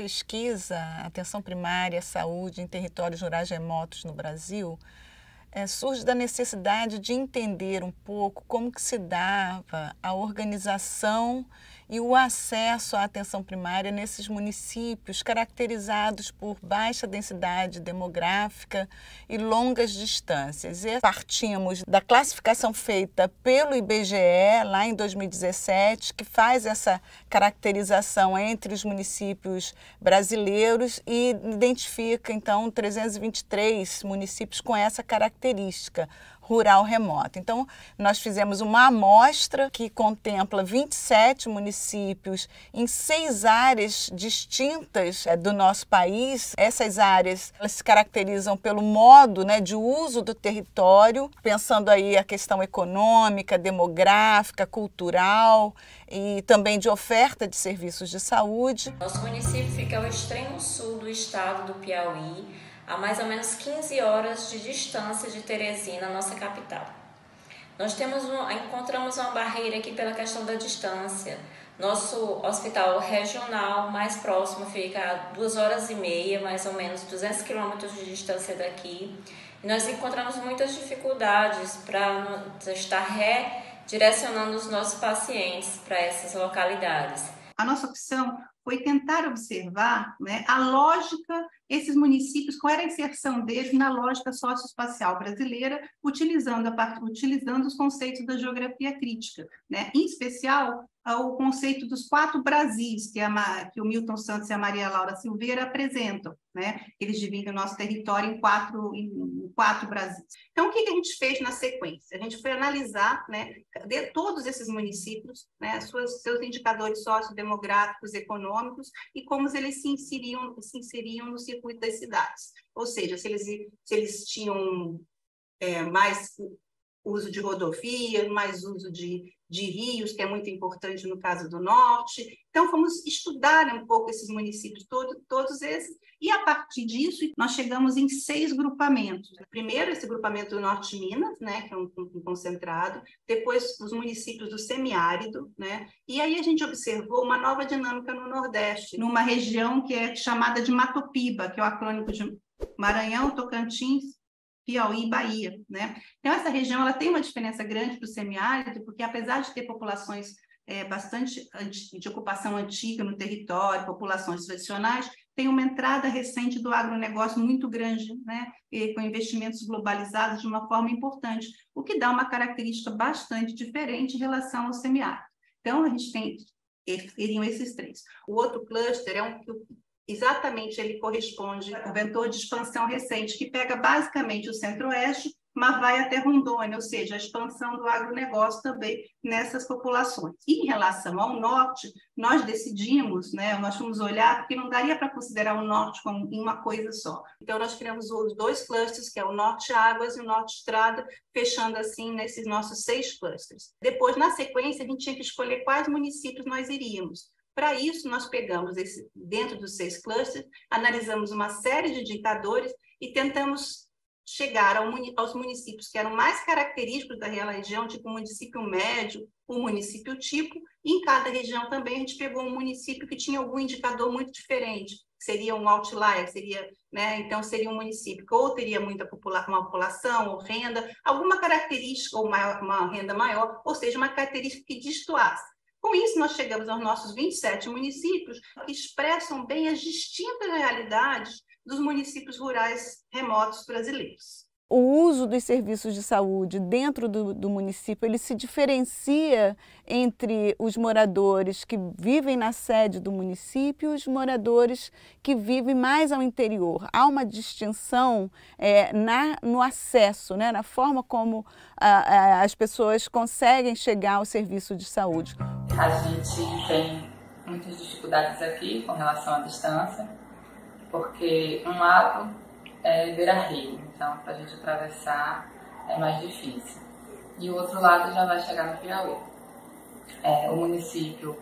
pesquisa Atenção Primária, Saúde em Territórios Rurais Remotos no Brasil surge da necessidade de entender um pouco como que se dava a organização e o acesso à atenção primária nesses municípios caracterizados por baixa densidade demográfica e longas distâncias. E partimos da classificação feita pelo IBGE lá em 2017, que faz essa caracterização entre os municípios brasileiros e identifica então 323 municípios com essa característica rural remota. Então, nós fizemos uma amostra que contempla 27 municípios em 6 áreas distintas do nosso país. Essas áreas elas se caracterizam pelo modo, de uso do território, pensando aí a questão econômica, demográfica, cultural e também de oferta de serviços de saúde. Nosso município fica ao extremo sul do estado do Piauí, a mais ou menos 15 horas de distância de Teresina, nossa capital. Nós encontramos uma barreira aqui pela questão da distância. Nosso hospital regional mais próximo fica a 2 horas e meia, mais ou menos 200 quilômetros de distância daqui. E nós encontramos muitas dificuldades para estar redirecionando os nossos pacientes para essas localidades. A nossa opção foi tentar observar a lógica, esses municípios, qual era a inserção deles na lógica socioespacial brasileira, utilizando os conceitos da geografia crítica, em especial o conceito dos 4 Brasis, que o Milton Santos e a Maria Laura Silveira apresentam. Eles dividem o nosso território em quatro Brasis. Então, o que a gente fez na sequência? A gente foi analisar de todos esses municípios, seus indicadores sociodemográficos, econômicos, e como eles se inseriam no circuito das cidades. Ou seja, se eles tinham mais uso de rodovias, mais uso de rios, que é muito importante no caso do norte. Então, fomos estudar um pouco esses municípios, todos esses, e a partir disso, nós chegamos em 6 grupamentos. Primeiro, esse grupamento do Norte de Minas, que é um concentrado, depois os municípios do semiárido, e aí a gente observou uma nova dinâmica no Nordeste, numa região que é chamada de Matopiba, que é o acrônimo de Maranhão, Tocantins, Piauí e Bahia. Então, essa região ela tem uma diferença grande para o semiárido, porque apesar de ter populações bastante de ocupação antiga no território, populações tradicionais, tem uma entrada recente do agronegócio muito grande, com investimentos globalizados de uma forma importante, o que dá uma característica bastante diferente em relação ao semiárido. Então, a gente teriam esses 3. O outro cluster é exatamente, ele corresponde ao vetor de expansão recente, que pega basicamente o centro-oeste, mas vai até Rondônia, ou seja, a expansão do agronegócio também nessas populações. E em relação ao norte, nós decidimos, nós fomos olhar, porque não daria para considerar o norte como uma coisa só. Então, nós criamos os 2 clusters, que é o Norte Águas e o Norte Estrada, fechando assim nesses nossos 6 clusters. Depois, na sequência, a gente tinha que escolher quais municípios nós iríamos. Para isso, nós pegamos dentro dos 6 clusters, analisamos uma série de indicadores e tentamos chegar aos municípios que eram mais característicos daquela região, tipo o município médio, o município tipo, e em cada região também a gente pegou um município que tinha algum indicador muito diferente, seria um outlier, então seria um município que ou teria uma população ou renda, alguma característica ou uma renda maior, ou seja, uma característica que destoasse. Com isso, nós chegamos aos nossos 27 municípios que expressam bem as distintas realidades dos municípios rurais remotos brasileiros. O uso dos serviços de saúde dentro do município, ele se diferencia entre os moradores que vivem na sede do município e os moradores que vivem mais ao interior. Há uma distinção no acesso, na forma como as pessoas conseguem chegar ao serviço de saúde. A gente tem muitas dificuldades aqui com relação à distância, porque um lado é beira-rio, então para a gente atravessar é mais difícil. E o outro lado já vai chegar no Piauí. O município,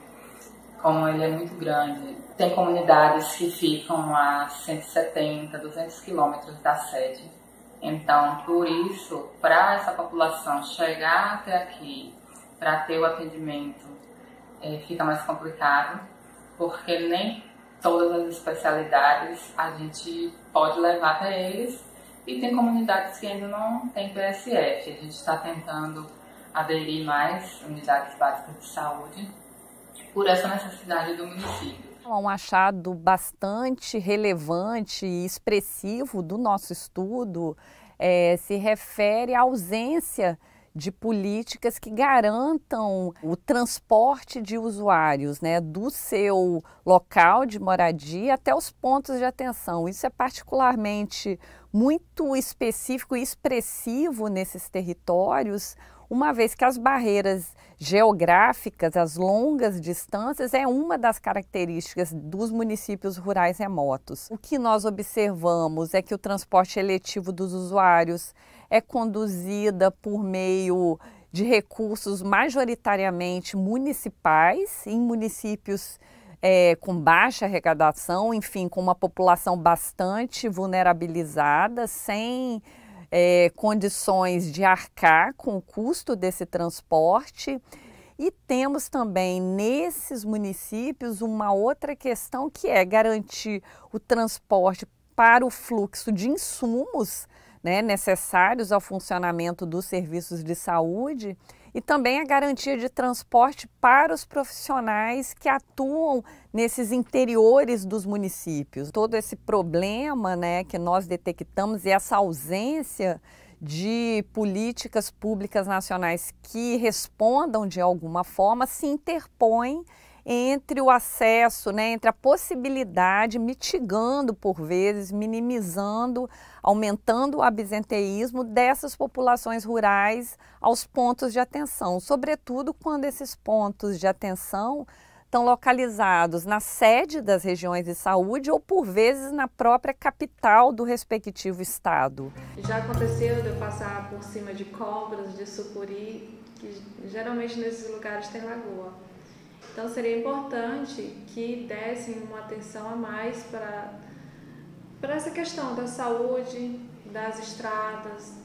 como ele é muito grande, tem comunidades que ficam a 170, 200 quilômetros da sede. Então, por isso, para essa população chegar até aqui, para ter o atendimento, fica mais complicado, porque nem todas as especialidades a gente pode levar até eles, e tem comunidades que ainda não têm PSF. A gente está tentando aderir mais unidades básicas de saúde por essa necessidade do município. Um achado bastante relevante e expressivo do nosso estudo se refere à ausência de políticas que garantam o transporte de usuários, né, do seu local de moradia até os pontos de atenção. Isso é particularmente muito específico e expressivo nesses territórios, uma vez que as barreiras geográficas, as longas distâncias, é uma das características dos municípios rurais remotos. O que nós observamos é que o transporte eletivo dos usuários é conduzida por meio de recursos majoritariamente municipais, em municípios com baixa arrecadação, enfim, com uma população bastante vulnerabilizada, sem condições de arcar com o custo desse transporte. E temos também nesses municípios uma outra questão, que é garantir o transporte para o fluxo de insumos, né, necessários ao funcionamento dos serviços de saúde, e também a garantia de transporte para os profissionais que atuam nesses interiores dos municípios. Todo esse problema, né, que nós detectamos, e essa ausência de políticas públicas nacionais que respondam de alguma forma, se interpõe entre o acesso, né, entre a possibilidade, mitigando por vezes, minimizando, aumentando o absenteísmo dessas populações rurais aos pontos de atenção, sobretudo quando esses pontos de atenção estão localizados na sede das regiões de saúde ou por vezes na própria capital do respectivo estado. Já aconteceu de eu passar por cima de cobras, de sucuri, que geralmente nesses lugares tem lagoa. Então seria importante que dessem uma atenção a mais para essa questão da saúde, das estradas,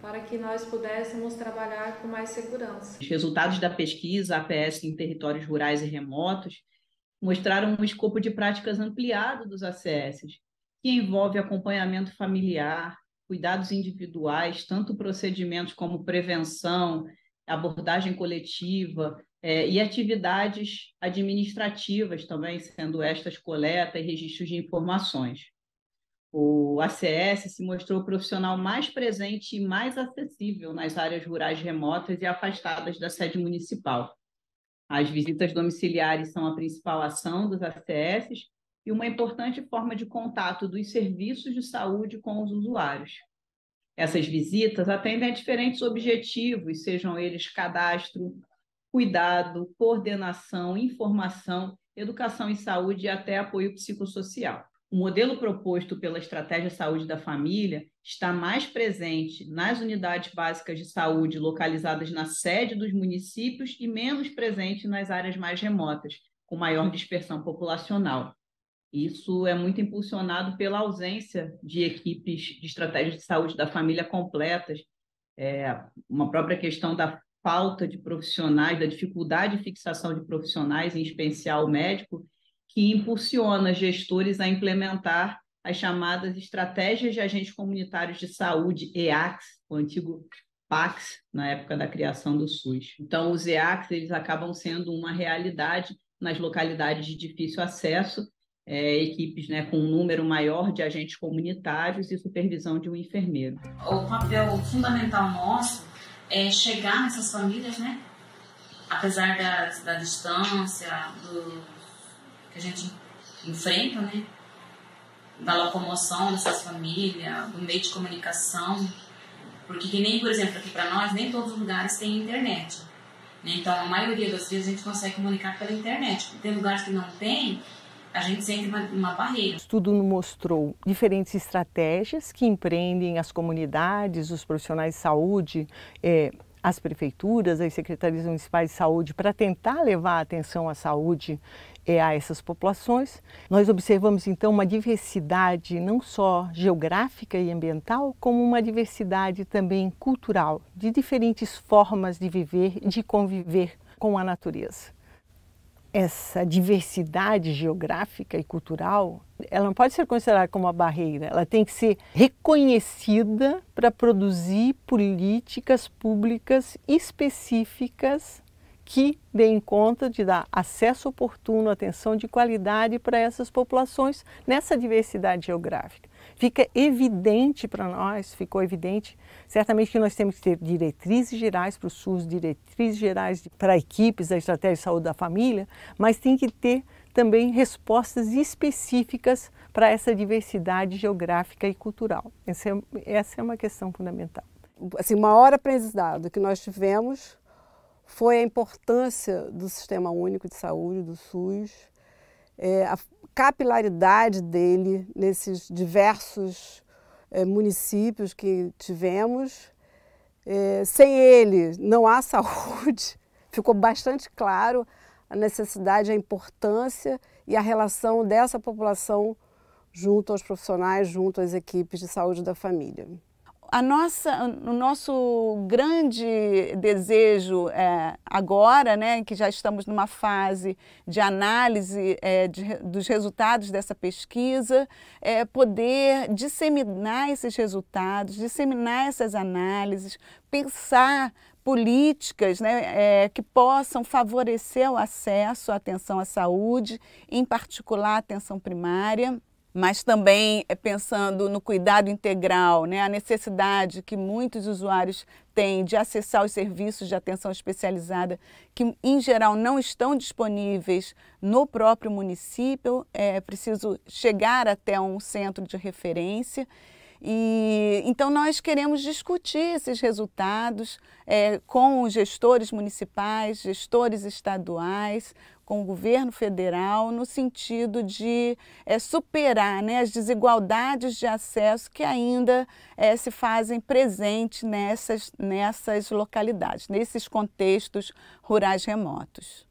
para que nós pudéssemos trabalhar com mais segurança. Os resultados da pesquisa APS em territórios rurais e remotos mostraram um escopo de práticas ampliado dos ACS, que envolve acompanhamento familiar, cuidados individuais, tanto procedimentos como prevenção, abordagem coletiva, e atividades administrativas também, sendo estas coleta e registros de informações. O ACS se mostrou o profissional mais presente e mais acessível nas áreas rurais remotas e afastadas da sede municipal. As visitas domiciliares são a principal ação dos ACS e uma importante forma de contato dos serviços de saúde com os usuários. Essas visitas atendem a diferentes objetivos, sejam eles cadastro, cuidado, coordenação, informação, educação em saúde e até apoio psicossocial. O modelo proposto pela Estratégia Saúde da Família está mais presente nas unidades básicas de saúde localizadas na sede dos municípios e menos presente nas áreas mais remotas, com maior dispersão populacional. Isso é muito impulsionado pela ausência de equipes de estratégias de saúde da família completas, uma própria questão da falta de profissionais, da dificuldade de fixação de profissionais, em especial o médico, que impulsiona gestores a implementar as chamadas estratégias de agentes comunitários de saúde, EACS, o antigo PACS, na época da criação do SUS. Então, os EACS eles acabam sendo uma realidade nas localidades de difícil acesso, equipes, né, com um número maior de agentes comunitários e supervisão de um enfermeiro. O papel fundamental nosso é chegar nessas famílias, né? Apesar da distância, que a gente enfrenta, né? Da locomoção dessas famílias, do meio de comunicação, porque que nem, por exemplo, aqui para nós, nem todos os lugares têm internet, né? Então, a maioria das vezes a gente consegue comunicar pela internet. Tem lugares que não tem, a gente sente uma barreira. O estudo mostrou diferentes estratégias que empreendem as comunidades, os profissionais de saúde, as prefeituras, as secretarias municipais de saúde, para tentar levar a atenção à saúde a essas populações. Nós observamos, então, uma diversidade não só geográfica e ambiental, como uma diversidade também cultural, de diferentes formas de viver e de conviver com a natureza. essa diversidade geográfica e cultural, ela não pode ser considerada como uma barreira, ela tem que ser reconhecida para produzir políticas públicas específicas que deem conta de dar acesso oportuno, atenção de qualidade para essas populações nessa diversidade geográfica. Fica evidente para nós, ficou evidente, certamente que nós temos que ter diretrizes gerais para o SUS, diretrizes gerais para equipes da Estratégia de Saúde da Família, mas tem que ter também respostas específicas para essa diversidade geográfica e cultural. Essa é uma questão fundamental. Assim, o maior aprendizado que nós tivemos foi a importância do Sistema Único de Saúde, do SUS, a capilaridade dele nesses diversos municípios que tivemos. Sem ele não há saúde. Ficou bastante claro a necessidade, a importância e a relação dessa população junto aos profissionais, junto às equipes de saúde da família. O nosso grande desejo agora, né, que já estamos numa fase de análise dos resultados dessa pesquisa, é poder disseminar esses resultados, disseminar essas análises, pensar políticas, né, que possam favorecer o acesso à atenção à saúde, em particular à atenção primária, mas também pensando no cuidado integral, né, a necessidade que muitos usuários têm de acessar os serviços de atenção especializada, que em geral não estão disponíveis no próprio município, é preciso chegar até um centro de referência. E então nós queremos discutir esses resultados com os gestores municipais, gestores estaduais, com o governo federal, no sentido de superar, né, as desigualdades de acesso que ainda se fazem presentes nessas localidades, nesses contextos rurais remotos.